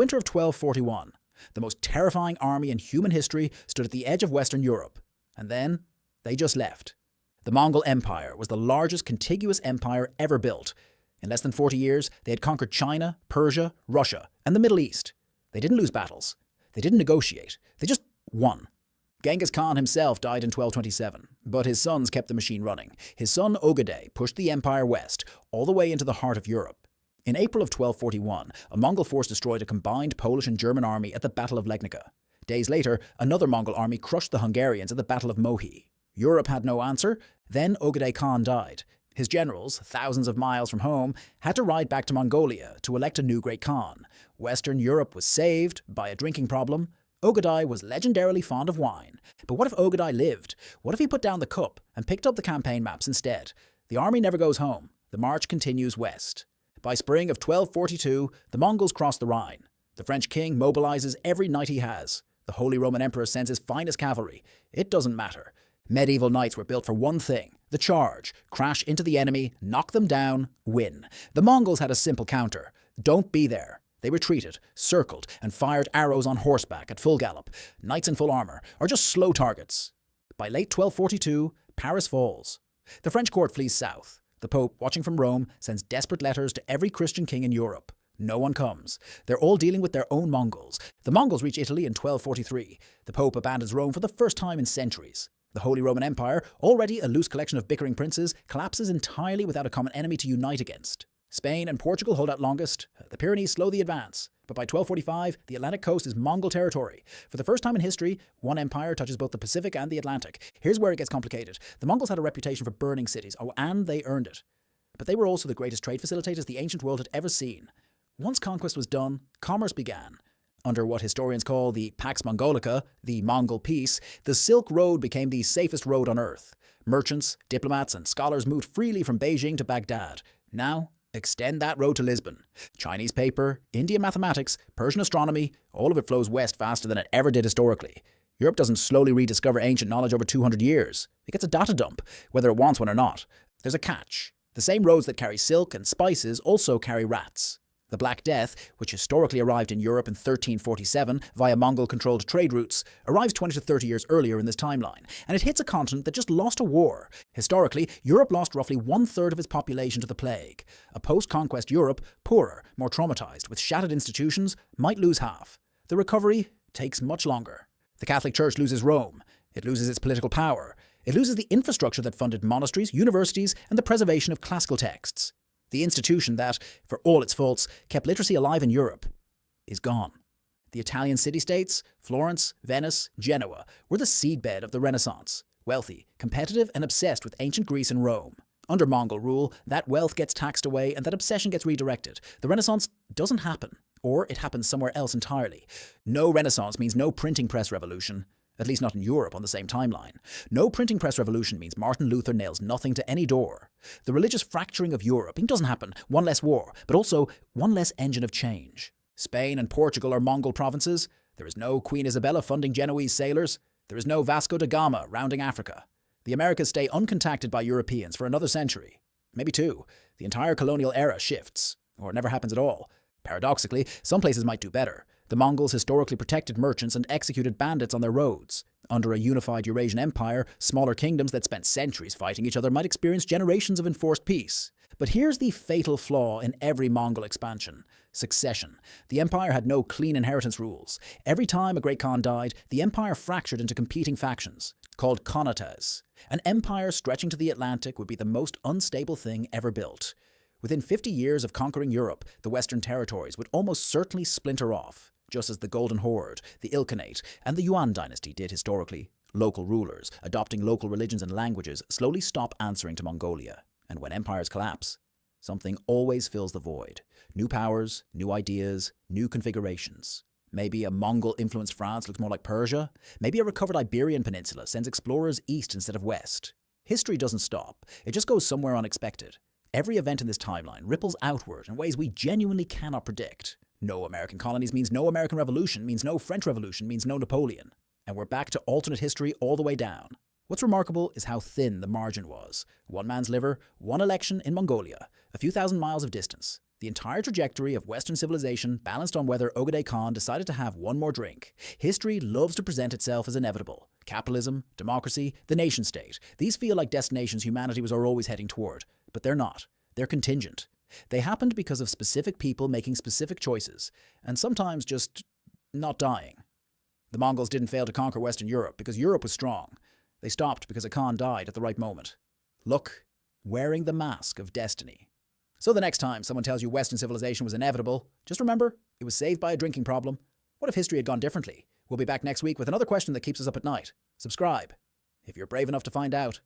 Winter of 1241. The most terrifying army in human history stood at the edge of Western Europe. And then, they just left. The Mongol Empire was the largest contiguous empire ever built. In less than 40 years, they had conquered China, Persia, Russia, and the Middle East. They didn't lose battles. They didn't negotiate. They just won. Genghis Khan himself died in 1227, but his sons kept the machine running. His son Ögedei pushed the empire west, all the way into the heart of Europe. In April of 1241, a Mongol force destroyed a combined Polish and German army at the Battle of Legnica. Days later, another Mongol army crushed the Hungarians at the Battle of Mohi. Europe had no answer. Then Ögedei Khan died. His generals, thousands of miles from home, had to ride back to Mongolia to elect a new great Khan. Western Europe was saved by a drinking problem. Ögedei was legendarily fond of wine. But what if Ögedei lived? What if he put down the cup and picked up the campaign maps instead? The army never goes home. The march continues west. By spring of 1242, the Mongols cross the Rhine. The French king mobilizes every knight he has. The Holy Roman Emperor sends his finest cavalry. It doesn't matter. Medieval knights were built for one thing: the charge. Crash into the enemy, knock them down, win. The Mongols had a simple counter: don't be there. They retreated, circled, and fired arrows on horseback at full gallop. Knights in full armor are just slow targets. By late 1242, Paris falls. The French court flees south. The Pope, watching from Rome, sends desperate letters to every Christian king in Europe. No one comes. They're all dealing with their own Mongols. The Mongols reach Italy in 1243. The Pope abandons Rome for the first time in centuries. The Holy Roman Empire, already a loose collection of bickering princes, collapses entirely without a common enemy to unite against. Spain and Portugal hold out longest. The Pyrenees slow the advance. But by 1245, the Atlantic coast is Mongol territory. For the first time in history, one empire touches both the Pacific and the Atlantic. Here's where it gets complicated. The Mongols had a reputation for burning cities, and they earned it. But they were also the greatest trade facilitators the ancient world had ever seen. Once conquest was done, commerce began. Under what historians call the Pax Mongolica, the Mongol Peace, the Silk Road became the safest road on earth. Merchants, diplomats, and scholars moved freely from Beijing to Baghdad. Now, extend that road to Lisbon. Chinese paper, Indian mathematics, Persian astronomy, all of it flows west faster than it ever did historically. Europe doesn't slowly rediscover ancient knowledge over 200 years. It gets a data dump, whether it wants one or not. There's a catch. The same roads that carry silk and spices also carry rats. The Black Death, which historically arrived in Europe in 1347 via Mongol-controlled trade routes, arrives 20 to 30 years earlier in this timeline, and it hits a continent that just lost a war. Historically, Europe lost roughly 1/3 of its population to the plague. A post-conquest Europe, poorer, more traumatized, with shattered institutions, might lose half. The recovery takes much longer. The Catholic Church loses Rome. It loses its political power. It loses the infrastructure that funded monasteries, universities, and the preservation of classical texts. The institution that, for all its faults, kept literacy alive in Europe is gone. The Italian city-states, Florence, Venice, Genoa, were the seedbed of the Renaissance. Wealthy, competitive, and obsessed with ancient Greece and Rome. Under Mongol rule, that wealth gets taxed away and that obsession gets redirected. The Renaissance doesn't happen, or it happens somewhere else entirely. No Renaissance means no printing press revolution. At least not in Europe on the same timeline. No printing press revolution means Martin Luther nails nothing to any door. The religious fracturing of Europe doesn't happen. One less war, but also one less engine of change. Spain and Portugal are Mongol provinces. There is no Queen Isabella funding Genoese sailors. There is no Vasco da Gama rounding Africa. The Americas stay uncontacted by Europeans for another century. Maybe two. The entire colonial era shifts, or never happens at all. Paradoxically, some places might do better. The Mongols historically protected merchants and executed bandits on their roads. Under a unified Eurasian empire, smaller kingdoms that spent centuries fighting each other might experience generations of enforced peace. But here's the fatal flaw in every Mongol expansion: succession. The empire had no clean inheritance rules. Every time a great Khan died, the empire fractured into competing factions, called Khanates. An empire stretching to the Atlantic would be the most unstable thing ever built. Within 50 years of conquering Europe, the Western territories would almost certainly splinter off, just as the Golden Horde, the Ilkhanate, and the Yuan dynasty did historically. Local rulers, adopting local religions and languages, slowly stop answering to Mongolia. And when empires collapse, something always fills the void. New powers, new ideas, new configurations. Maybe a Mongol-influenced France looks more like Persia. Maybe a recovered Iberian Peninsula sends explorers east instead of west. History doesn't stop. It just goes somewhere unexpected. Every event in this timeline ripples outward in ways we genuinely cannot predict. No American colonies means no American Revolution, means no French Revolution, means no Napoleon. And we're back to alternate history all the way down. What's remarkable is how thin the margin was. One man's liver, one election in Mongolia, a few thousand miles of distance. The entire trajectory of Western civilization balanced on whether Ögedei Khan decided to have one more drink. History loves to present itself as inevitable. Capitalism, democracy, the nation-state. These feel like destinations humanity was always heading toward. But they're not. They're contingent. They happened because of specific people making specific choices, and sometimes just not dying. The Mongols didn't fail to conquer Western Europe because Europe was strong. They stopped because a Khan died at the right moment. Luck, wearing the mask of destiny. So the next time someone tells you Western civilization was inevitable, just remember, it was saved by a drinking problem. What if history had gone differently? We'll be back next week with another question that keeps us up at night. Subscribe, if you're brave enough to find out.